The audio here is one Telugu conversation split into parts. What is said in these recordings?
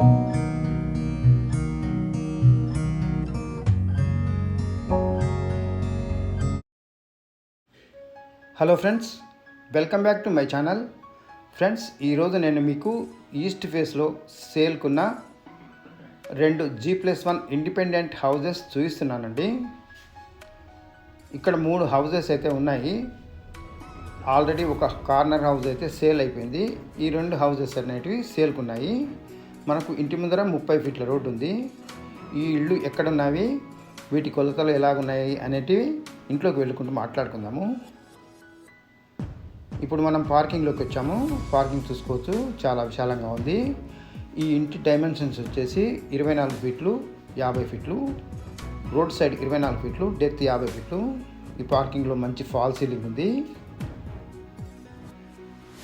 Hello friends, welcome back to my channel. Friends, ఈరోజు నేను మీకు ఈస్ట్ ఫేస్లో సేల్కున్న 2 G+1 ఇండిపెండెంట్ హౌజెస్ చూపిస్తున్నానండి. ఇక్కడ 3 హౌజెస్ అయితే ఉన్నాయి. ఆల్రెడీ ఒక కార్నర్ హౌస్ అయితే సేల్ అయిపోయింది. ఈ 2 హౌజెస్ అనేటివి సేల్కున్నాయి. మనకు ఇంటి ముందర 30 ఫీట్ల రోడ్డు ఉంది. ఈ ఇళ్ళు ఎక్కడున్నవి, వీటి కొలతలు ఎలాగున్నాయి అనేటివి ఇంట్లోకి వెళ్ళుకుంటూ మాట్లాడుకుందాము. ఇప్పుడు మనం పార్కింగ్లోకి వచ్చాము. పార్కింగ్ చూసుకోవచ్చు, చాలా విశాలంగా ఉంది. ఈ ఇంటి డైమెన్షన్స్ వచ్చేసి 24 ఫీట్లు 50 ఫీట్లు, రోడ్ సైడ్ 24 ఫీట్లు, డెప్త్ 50 ఫీట్లు. ఈ పార్కింగ్లో మంచి ఫాల్ సీలింగ్ ఉంది.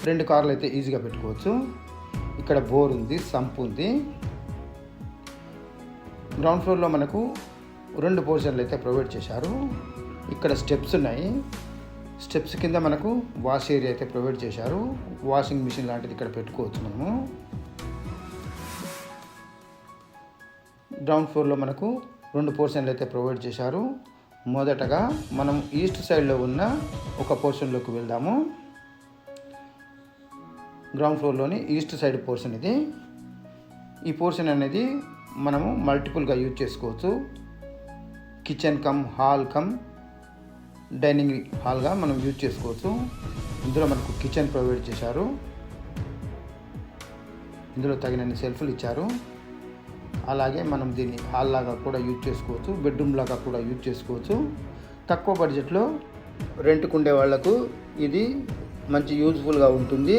2 కార్లు అయితే ఈజీగా పెట్టుకోవచ్చు. ఇక్కడ బోర్ ఉంది, సంప్ ఉంది. గ్రౌండ్ ఫ్లోర్లో మనకు 2 పోర్షన్లు అయితే ప్రొవైడ్ చేశారు. ఇక్కడ స్టెప్స్ ఉన్నాయి. స్టెప్స్ కింద మనకు వాష్ ఏరియా అయితే ప్రొవైడ్ చేశారు. వాషింగ్ మిషన్ లాంటిది ఇక్కడ పెట్టుకోవచ్చు మనము. గ్రౌండ్ ఫ్లోర్లో మనకు 2 పోర్షన్లు అయితే ప్రొవైడ్ చేశారు. మొదటగా మనం ఈస్ట్ సైడ్లో ఉన్న ఒక పోర్షన్లోకి వెళ్దాము. గ్రౌండ్ ఫ్లోర్లోని ఈస్ట్ సైడ్ పోర్షన్ ఇది. ఈ పోర్షన్ అనేది మనము మల్టిపుల్గా యూజ్ చేసుకోవచ్చు. Kitchen cum hall cum dining హాల్గా మనం యూజ్ చేసుకోవచ్చు. ఇందులో మనకు కిచెన్ ప్రొవైడ్ చేశారు. ఇందులో తగినన్ని సెల్ఫ్లు ఇచ్చారు. అలాగే మనం దీన్ని హాల్ లాగా కూడా యూజ్ చేసుకోవచ్చు, బెడ్రూమ్ లాగా కూడా యూజ్ చేసుకోవచ్చు. తక్కువ బడ్జెట్లో రెంట్కు ఉండే వాళ్లకు ఇది మంచి యూజ్ఫుల్గా ఉంటుంది.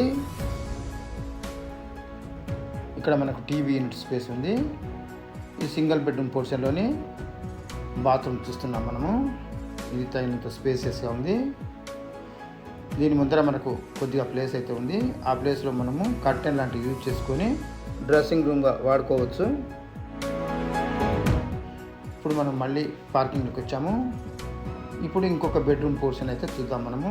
ఇక్కడ మనకు టీవీ యూనిట్ స్పేస్ ఉంది. ఈ సింగిల్ బెడ్రూమ్ పోర్షన్లోని బాత్రూమ్ చూస్తున్నాం మనము. ఇది తగినంత స్పేసెస్గా ఉంది. దీని ముందర మనకు కొద్దిగా ప్లేస్ అయితే ఉంది. ఆ ప్లేస్లో మనము కర్టెన్ లాంటివి యూజ్ చేసుకొని డ్రెస్సింగ్ రూమ్గా వాడుకోవచ్చు. ఇప్పుడు మనం మళ్ళీ పార్కింగ్కి వచ్చాము. ఇప్పుడు ఇంకొక బెడ్రూమ్ పోర్షన్ అయితే చూద్దాం మనము.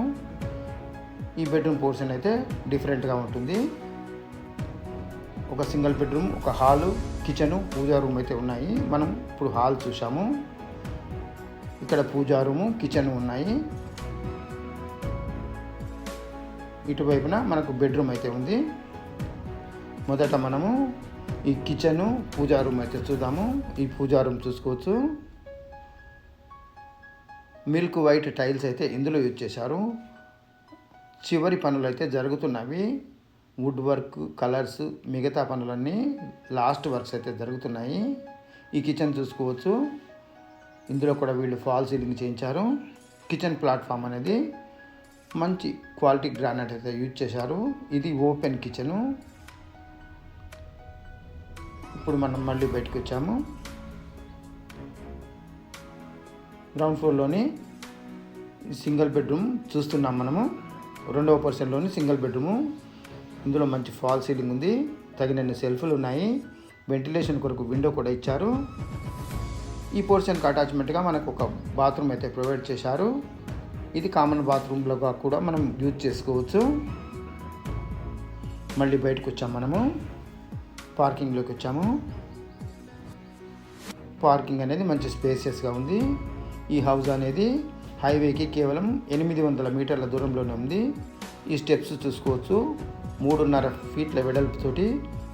ఈ బెడ్రూమ్ పోర్షన్ అయితే డిఫరెంట్గా ఉంటుంది. ఒక సింగిల్ బెడ్రూమ్, ఒక హాలు, కిచెను, పూజా రూమ్ అయితే ఉన్నాయి. మనం ఇప్పుడు హాల్ చూసాము. ఇక్కడ పూజా రూము, కిచెన్ ఉన్నాయి. ఇటువైపున మనకు బెడ్రూమ్ అయితే ఉంది. మొదట మనము ఈ కిచెను, పూజా రూమ్ అయితే చూద్దాము. ఈ పూజా రూమ్ చూసుకోవచ్చు. మిల్క్ వైట్ టైల్స్ అయితే ఇందులో యూజ్ చేశారు. చివరి పనులు అయితే జరుగుతున్నవి. వుడ్ వర్క్, కలర్స్, మిగతా పనులన్నీ లాస్ట్ వర్క్స్ అయితే జరుగుతున్నాయి. ఈ కిచెన్ చూసుకోవచ్చు. ఇందులో కూడా వీళ్ళు ఫాల్ సీలింగ్ చేయించారు. కిచెన్ ప్లాట్ఫామ్ అనేది మంచి క్వాలిటీ గ్రానైట్ అయితే యూజ్ చేశారు. ఇది ఓపెన్ కిచెను. ఇప్పుడు మనం మళ్ళీ బయటకు వచ్చాము. గ్రౌండ్ ఫ్లోర్లోని సింగిల్ బెడ్రూమ్ చూస్తున్నాం మనము. 2వ పోర్షన్లోని సింగిల్ బెడ్రూము. ఇందులో మంచి ఫాల్ సీలింగ్ ఉంది. తగినన్ని సెల్ఫ్లు ఉన్నాయి. వెంటిలేషన్ కొరకు విండో కూడా ఇచ్చారు. ఈ పోర్షన్కి అటాచ్మెంట్గా మనకు ఒక బాత్రూమ్ అయితే ప్రొవైడ్ చేశారు. ఇది కామన్ బాత్రూమ్లోగా కూడా మనం యూజ్ చేసుకోవచ్చు. మళ్ళీ బయటకు వచ్చాము మనము. పార్కింగ్లోకి వచ్చాము. పార్కింగ్ అనేది మంచి స్పేసియస్గా ఉంది. ఈ హౌస్ అనేది హైవేకి కేవలం 800 మీటర్ల దూరంలోనే ఉంది. ఈ స్టెప్స్ చూసుకోవచ్చు. 3.5 ఫీట్ల వెడల్పుతోటి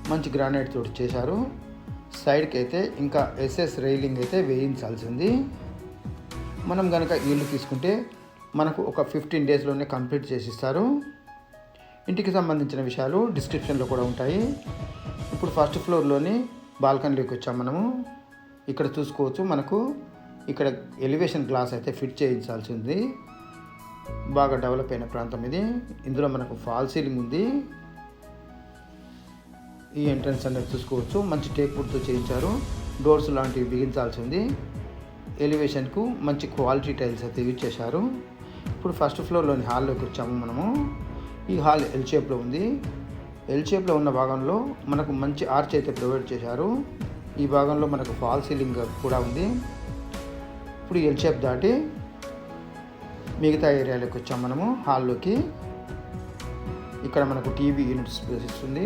మంచి గ్రానైట్ తోటి చేశారు. సైడ్కి అయితే ఇంకా ఎస్ఎస్ రైలింగ్ అయితే వేయించాల్సింది. మనం కనుక ఇల్లు తీసుకుంటే మనకు ఒక 15 డేస్లోనే కంప్లీట్ చేసిస్తారు. ఇంటికి సంబంధించిన విషయాలు డిస్క్రిప్షన్లో కూడా ఉంటాయి. ఇప్పుడు ఫస్ట్ ఫ్లోర్లోని బాల్కనీలోకి వచ్చాము మనము. ఇక్కడ చూసుకోవచ్చు. మనకు ఇక్కడ ఎలివేషన్ గ్లాస్ అయితే ఫిట్ చేయించాల్సి ఉంది. బాగా డెవలప్ అయిన ప్రాంతం ఇది. ఇందులో మనకు ఫాల్ సీలింగ్ ఉంది. ఈ ఎంట్రన్స్ అనేది చూసుకోవచ్చు. మంచి టేక్ వుడ్తో చేయించారు. డోర్స్ లాంటివి బిగించాల్సి ఉంది. ఎలివేషన్కు మంచి క్వాలిటీ టైల్స్ అయితే యూజ్ చేశారు. ఇప్పుడు ఫస్ట్ ఫ్లోర్లోని హాల్లోకి వచ్చాము మనము. ఈ హాల్ ఎల్ షేప్లో ఉంది. ఎల్ షేప్లో ఉన్న భాగంలో మనకు మంచి ఆర్చ్ అయితే ప్రొవైడ్ చేశారు. ఈ భాగంలో మనకు ఫాల్ సీలింగ్ కూడా ఉంది. ఇప్పుడు ఎల్ షేప్ దాటి మిగతా ఏరియాలోకి వచ్చాము మనము. హాల్లోకి ఇక్కడ మనకు టీవీ యూనిట్ స్పేస్ ఉంది.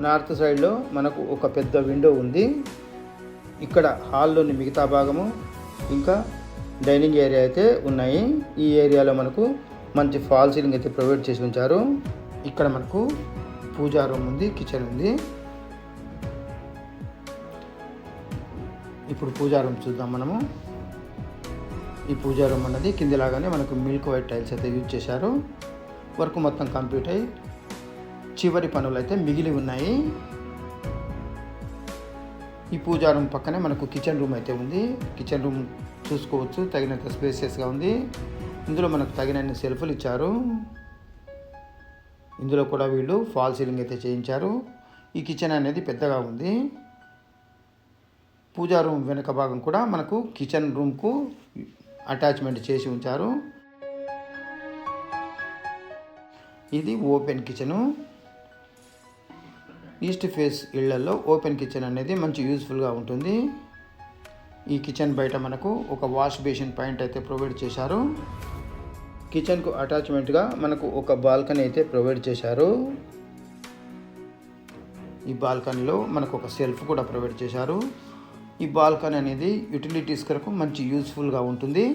నార్త్ సైడ్లో మనకు ఒక పెద్ద విండో ఉంది. ఇక్కడ హాల్లోని మిగతా భాగము ఇంకా డైనింగ్ ఏరియా అయితే ఉన్నాయి. ఈ ఏరియాలో మనకు మంచి ఫాల్ సీలింగ్ అయితే ప్రొవైడ్ చేసి ఉంచారు. ఇక్కడ మనకు పూజా రూమ్ ఉంది, కిచెన్ ఉంది. ఇప్పుడు పూజా రూమ్ చూద్దాం మనము. ఈ పూజా రూమ్ అన్నది కిందిలాగానే మనకు మిల్క్ వైట్ టైల్స్ అయితే యూజ్ చేశారు. వర్క్ మొత్తం కంప్లీట్ అయ్యి చివరి పనులు అయితే మిగిలి ఉన్నాయి. ఈ పూజా రూమ్ పక్కనే మనకు కిచెన్ రూమ్ అయితే ఉంది. కిచెన్ రూమ్ చూసుకోవచ్చు, తగినంత స్పేసియస్గా ఉంది. ఇందులో మనకు తగినన్ని సెల్ఫ్లు ఇచ్చారు. ఇందులో కూడా వీళ్ళు ఫాల్ సీలింగ్ అయితే చేయించారు. ఈ కిచెన్ అనేది పెద్దగా ఉంది. పూజా రూమ్ వెనుక భాగం కూడా మనకు కిచెన్ రూమ్కు అటాచ్మెంట్ చేసి ఉంచారు. ఇది ఓపెన్ కిచెను. ఈస్ట్ ఫేస్ ఇళ్లలో ఓపెన్ కిచెన్ అనేది మంచి యూజ్ఫుల్గా ఉంటుంది. ఈ కిచెన్ బయట మనకు ఒక వాష్ బేసిన్ పాయింట్ అయితే ప్రొవైడ్ చేశారు. కిచెన్కు అటాచ్మెంట్గా మనకు ఒక బాల్కనీ అయితే ప్రొవైడ్ చేశారు. ఈ బాల్కనీలో మనకు ఒక సెల్ఫ్ కూడా ప్రొవైడ్ చేశారు. ఈ బాల్కనీ అనేది యూటిలిటీస్ కొరకు మంచి యూజ్ఫుల్గా ఉంటుంది.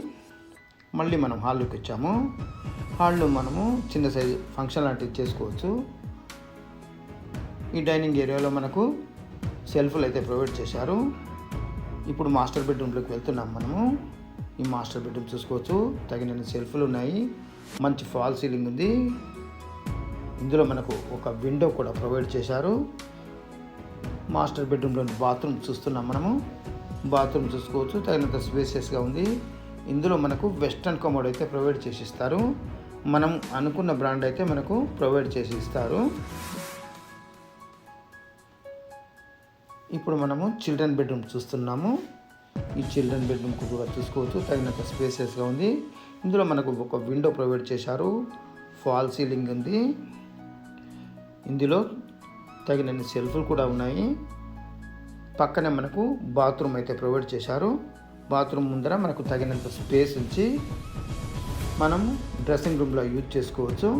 మళ్ళీ మనం హాల్లోకి వచ్చాము. హాల్లో మనము చిన్న సైజు ఫంక్షన్ లాంటివి చేసుకోవచ్చు. ఈ డైనింగ్ ఏరియాలో మనకు సెల్ఫ్లు అయితే ప్రొవైడ్ చేశారు. ఇప్పుడు మాస్టర్ బెడ్రూమ్లోకి వెళ్తున్నాం మనము. ఈ మాస్టర్ బెడ్రూమ్ చూసుకోవచ్చు, తగినన్ని సెల్ఫ్లు ఉన్నాయి, మంచి ఫాల్ సీలింగ్ ఉంది. ఇందులో మనకు ఒక విండో కూడా ప్రొవైడ్ చేశారు. మాస్టర్ బెడ్రూమ్లోని బాత్రూమ్ చూస్తున్నాం మనము. బాత్రూమ్ చూసుకోవచ్చు, తగినంత స్పేసియస్గా ఉంది. ఇందులో మనకు వెస్ట్రన్ కమోడ్ అయితే ప్రొవైడ్ చేసి ఇస్తారు. మనం అనుకున్న బ్రాండ్ అయితే మనకు ప్రొవైడ్ చేసి ఇస్తారు. ఇప్పుడు మనము చిల్డ్రన్ బెడ్రూమ్ చూస్తున్నాము. ఈ చిల్డ్రన్ బెడ్రూమ్ కూడా చూసుకోవచ్చు, తగినంత స్పేసియస్గా ఉంది. ఇందులో మనకు ఒక విండో ప్రొవైడ్ చేశారు. ఫాల్ సీలింగ్ ఉంది. ఇందులో తగినన్ని సెల్ఫ్లు కూడా ఉన్నాయి. పక్కనే మనకు బాత్రూమ్ అయితే ప్రొవైడ్ చేశారు. బాత్రూమ్ ముందర మనకు తగినంత స్పేస్ ఉంచి మనం డ్రెస్సింగ్ రూమ్లో యూజ్ చేసుకోవచ్చు.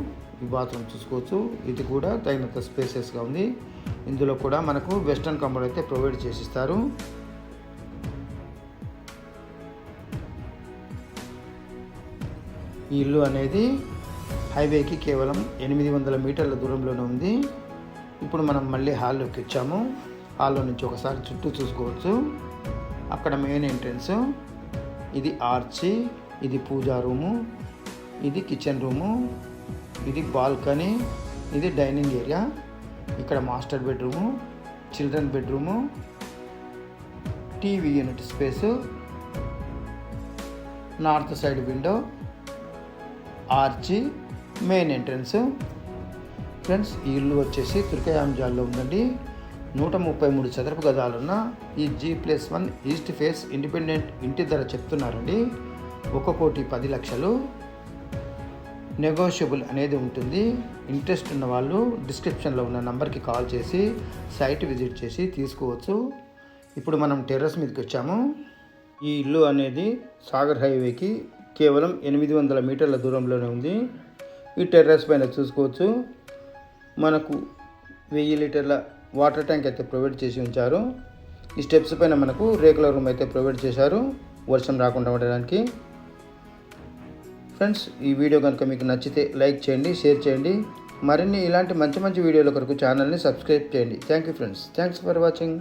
ఈ బాత్రూమ్ చూసుకోవచ్చు, ఇది కూడా తగినంత స్పేసెస్గా ఉంది. ఇందులో కూడా మనకు వెస్ట్రన్ కమోడ్ అయితే ప్రొవైడ్ చేసిస్తారు. ఈ ఇల్లు అనేది హైవేకి కేవలం 800 మీటర్ల దూరంలోనే ఉంది. ఇప్పుడు మనం మళ్ళీ హాల్లోకి వచ్చాము. హాల్లో నుంచి ఒకసారి చుట్టూ చూసుకోవచ్చు. అక్కడ మెయిన్ ఎంట్రన్స్, ఇది ఆర్చి, ఇది పూజా రూము, ఇది కిచెన్ రూము, ఇది బాల్కనీ, ఇది డైనింగ్ ఏరియా. ఇక్కడ master bedroom, children bedroom, TV unit space, north side window, arch, main entrance. Friends, ఈ ఇల్లు వచ్చేసి తుర్కయాంజాల్లో ఉందండి. 133 చదరపు గదాలున్న ఈ G+1 ఈస్ట్ ఫేస్ ఇండిపెండెంట్ ఇంటి ధర చెప్తున్నారండి 1,10,00,000. నెగోషియబుల్ అనేది ఉంటుంది. ఇంట్రెస్ట్ ఉన్న వాళ్ళు డిస్క్రిప్షన్లో ఉన్న నంబర్కి కాల్ చేసి సైట్ విజిట్ చేసి తీసుకోవచ్చు. ఇప్పుడు మనం టెర్రస్ మీదకి వచ్చాము. ఈ ఇల్లు అనేది సాగర్ హైవేకి కేవలం 800 మీటర్ల దూరంలోనే ఉంది. ఈ టెర్రస్ పైన చూసుకోవచ్చు, మనకు 1000 లీటర్ల వాటర్ ట్యాంక్ అయితే ప్రొవైడ్ చేసి ఉంచారు. ఈ స్టెప్స్ పైన మనకు రేకుల రూమ్ అయితే ప్రొవైడ్ చేశారు, వర్షం రాకుండా ఉండడానికి. ఫ్రెండ్స్, ఈ వీడియో కనుక మీకు నచ్చితే లైక్ చేయండి, షేర్ చేయండి. మరిన్ని ఇలాంటి మంచి వీడియోల కొరకు ఛానల్ని సబ్స్క్రైబ్ చేయండి. Thank you friends, thanks for watching.